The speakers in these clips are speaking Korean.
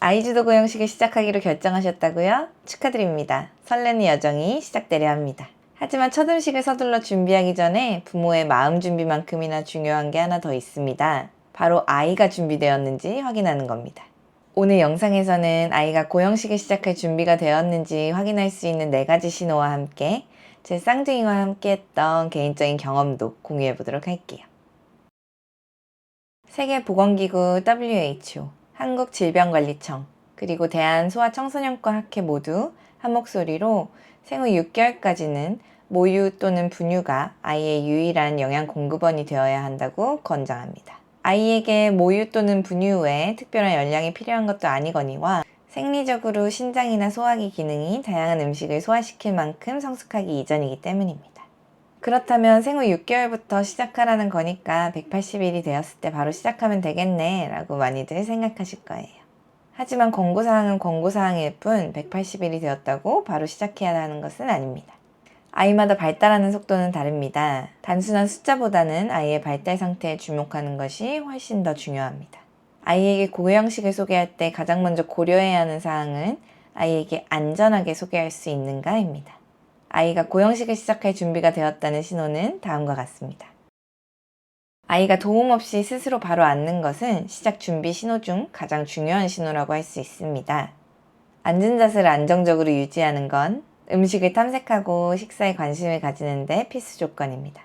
아이주도 고형식을 시작하기로 결정하셨다고요? 축하드립니다. 설레는 여정이 시작되려 합니다. 하지만 첫 음식을 서둘러 준비하기 전에 부모의 마음 준비만큼이나 중요한 게 하나 더 있습니다. 바로 아이가 준비되었는지 확인하는 겁니다. 오늘 영상에서는 아이가 고형식을 시작할 준비가 되었는지 확인할 수 있는 4가지 신호와 함께 제 쌍둥이와 함께 했던 개인적인 경험도 공유해 보도록 할게요. 세계보건기구 WHO, 한국질병관리청, 그리고 대한소아청소년과 학회 모두 한 목소리로 생후 6개월까지는 모유 또는 분유가 아이의 유일한 영양 공급원이 되어야 한다고 권장합니다. 아이에게 모유 또는 분유 외에 특별한 열량이 필요한 것도 아니거니와 생리적으로 신장이나 소화기 기능이 다양한 음식을 소화시킬 만큼 성숙하기 이전이기 때문입니다. 그렇다면 생후 6개월부터 시작하라는 거니까 180일이 되었을 때 바로 시작하면 되겠네 라고 많이들 생각하실 거예요. 하지만 권고사항은 권고사항일 뿐 180일이 되었다고 바로 시작해야 하는 것은 아닙니다. 아이마다 발달하는 속도는 다릅니다. 단순한 숫자보다는 아이의 발달 상태에 주목하는 것이 훨씬 더 중요합니다. 아이에게 고형식을 소개할 때 가장 먼저 고려해야 하는 사항은 아이에게 안전하게 소개할 수 있는가입니다. 아이가 고형식을 시작할 준비가 되었다는 신호는 다음과 같습니다. 아이가 도움 없이 스스로 바로 앉는 것은 시작 준비 신호 중 가장 중요한 신호라고 할 수 있습니다. 앉은 자세를 안정적으로 유지하는 건 음식을 탐색하고 식사에 관심을 가지는 데 필수 조건입니다.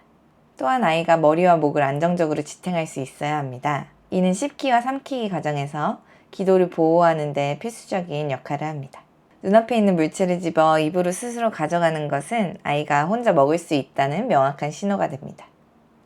또한 아이가 머리와 목을 안정적으로 지탱할 수 있어야 합니다. 이는 씹기와 삼키기 과정에서 기도를 보호하는 데 필수적인 역할을 합니다. 눈앞에 있는 물체를 집어 입으로 스스로 가져가는 것은 아이가 혼자 먹을 수 있다는 명확한 신호가 됩니다.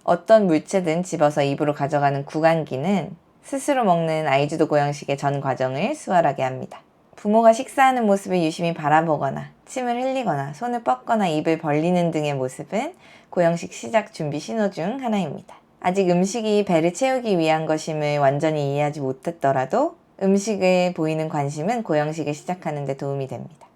어떤 물체든 집어서 입으로 가져가는 구강기는 스스로 먹는 아이주도 고형식의 전 과정을 수월하게 합니다. 부모가 식사하는 모습을 유심히 바라보거나 침을 흘리거나 손을 뻗거나 입을 벌리는 등의 모습은 고형식 시작 준비 신호 중 하나입니다. 아직 음식이 배를 채우기 위한 것임을 완전히 이해하지 못했더라도 음식에 보이는 관심은 고형식을 시작하는 데 도움이 됩니다.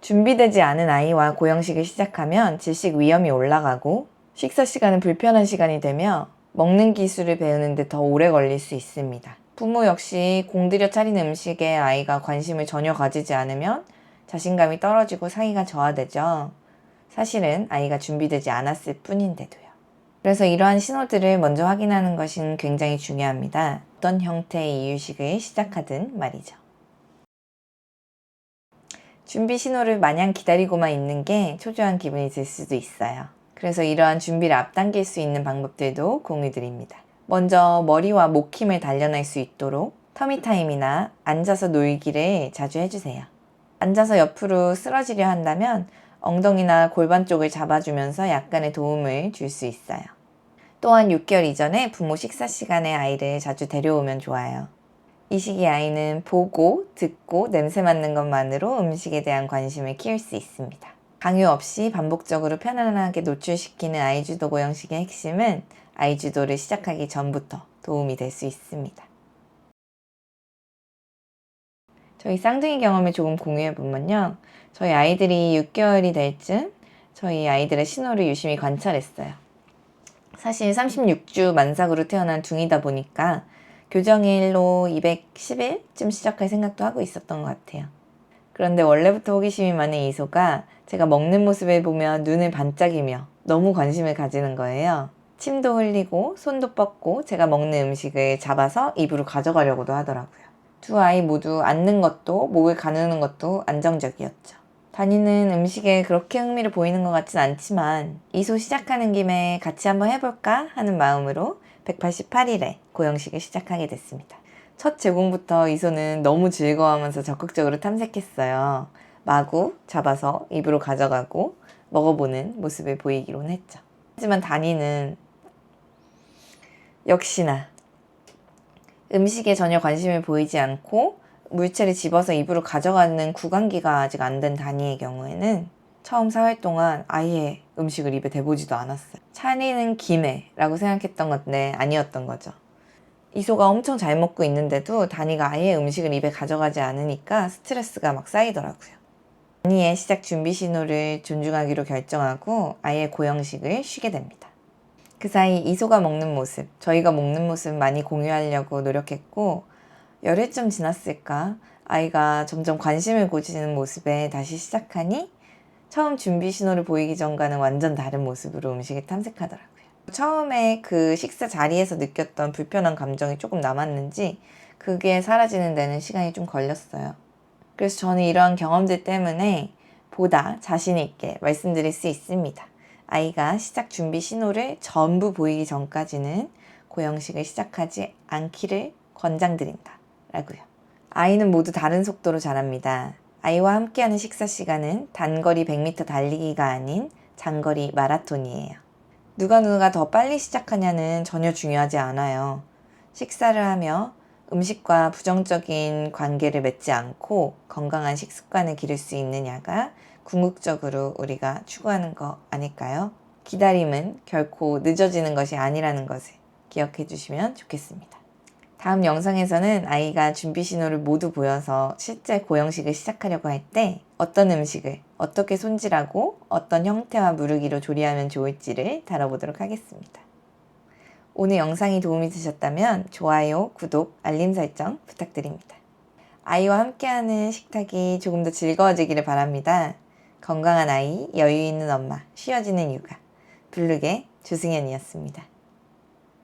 준비되지 않은 아이와 고형식을 시작하면 질식 위험이 올라가고 식사 시간은 불편한 시간이 되며 먹는 기술을 배우는 데 더 오래 걸릴 수 있습니다. 부모 역시 공들여 차리는 음식에 아이가 관심을 전혀 가지지 않으면 자신감이 떨어지고 사기가 저하되죠. 사실은 아이가 준비되지 않았을 뿐인데도요. 그래서 이러한 신호들을 먼저 확인하는 것은 굉장히 중요합니다. 어떤 형태의 이유식을 시작하든 말이죠. 준비 신호를 마냥 기다리고만 있는 게 초조한 기분이 들 수도 있어요. 그래서 이러한 준비를 앞당길 수 있는 방법들도 공유드립니다. 먼저 머리와 목 힘을 단련할 수 있도록 터미타임이나 앉아서 놀기를 자주 해주세요. 앉아서 옆으로 쓰러지려 한다면 엉덩이나 골반 쪽을 잡아주면서 약간의 도움을 줄 수 있어요. 또한 6개월 이전에 부모 식사 시간에 아이를 자주 데려오면 좋아요. 이 시기 아이는 보고, 듣고, 냄새 맡는 것만으로 음식에 대한 관심을 키울 수 있습니다. 강요 없이 반복적으로 편안하게 노출시키는 아이주도 고형식의 핵심은 아이주도를 시작하기 전부터 도움이 될 수 있습니다. 저희 쌍둥이 경험을 조금 공유해보면요. 저희 아이들이 6개월이 될 쯤 저희 아이들의 신호를 유심히 관찰했어요. 사실 36주 만삭으로 태어난 둥이다 보니까 교정일로 210일쯤 시작할 생각도 하고 있었던 것 같아요. 그런데 원래부터 호기심이 많은 이소가 제가 먹는 모습을 보며 눈을 반짝이며 너무 관심을 가지는 거예요. 침도 흘리고 손도 뻗고 제가 먹는 음식을 잡아서 입으로 가져가려고도 하더라고요. 두 아이 모두 앉는 것도 목을 가누는 것도 안정적이었죠. 다니는 음식에 그렇게 흥미를 보이는 것 같진 않지만 이소 시작하는 김에 같이 한번 해볼까 하는 마음으로 188일에 고형식을 시작하게 됐습니다. 첫 제공부터 이소는 너무 즐거워하면서 적극적으로 탐색했어요. 마구 잡아서 입으로 가져가고 먹어보는 모습을 보이기로 했죠. 하지만 다니는 역시나 음식에 전혀 관심을 보이지 않고 물체를 집어서 입으로 가져가는 구강기가 아직 안 된 다니의 경우에는 처음 4일 동안 아예 음식을 입에 대보지도 않았어요. 차리는 김에 라고 생각했던 건데 아니었던 거죠. 이소가 엄청 잘 먹고 있는데도 다니가 아예 음식을 입에 가져가지 않으니까 스트레스가 막 쌓이더라고요. 다니의 시작 준비 신호를 존중하기로 결정하고 아예 고형식을 쉬게 됩니다. 그 사이 이소가 먹는 모습, 저희가 먹는 모습 많이 공유하려고 노력했고 열흘쯤 지났을까? 아이가 점점 관심을 고지는 모습에 다시 시작하니 처음 준비 신호를 보이기 전과는 완전 다른 모습으로 음식을 탐색하더라고요. 처음에 그 식사 자리에서 느꼈던 불편한 감정이 조금 남았는지 그게 사라지는 데는 시간이 좀 걸렸어요. 그래서 저는 이러한 경험들 때문에 보다 자신 있게 말씀드릴 수 있습니다. 아이가 시작 준비 신호를 전부 보이기 전까지는 고형식을 시작하지 않기를 권장드린다 라고요. 아이는 모두 다른 속도로 자랍니다. 아이와 함께하는 식사 시간은 단거리 100m 달리기가 아닌 장거리 마라톤이에요. 누가 더 빨리 시작하냐는 전혀 중요하지 않아요. 식사를 하며 음식과 부정적인 관계를 맺지 않고 건강한 식습관을 기를 수 있느냐가 궁극적으로 우리가 추구하는 거 아닐까요? 기다림은 결코 늦어지는 것이 아니라는 것을 기억해 주시면 좋겠습니다. 다음 영상에서는 아이가 준비 신호를 모두 보여서 실제 고형식을 시작하려고 할 때 어떤 음식을 어떻게 손질하고 어떤 형태와 무르기로 조리하면 좋을지를 다뤄보도록 하겠습니다. 오늘 영상이 도움이 되셨다면 좋아요, 구독, 알림 설정 부탁드립니다. 아이와 함께하는 식탁이 조금 더 즐거워지기를 바랍니다. 건강한 아이, 여유 있는 엄마, 쉬어지는 육아, 블루의 조승연이었습니다.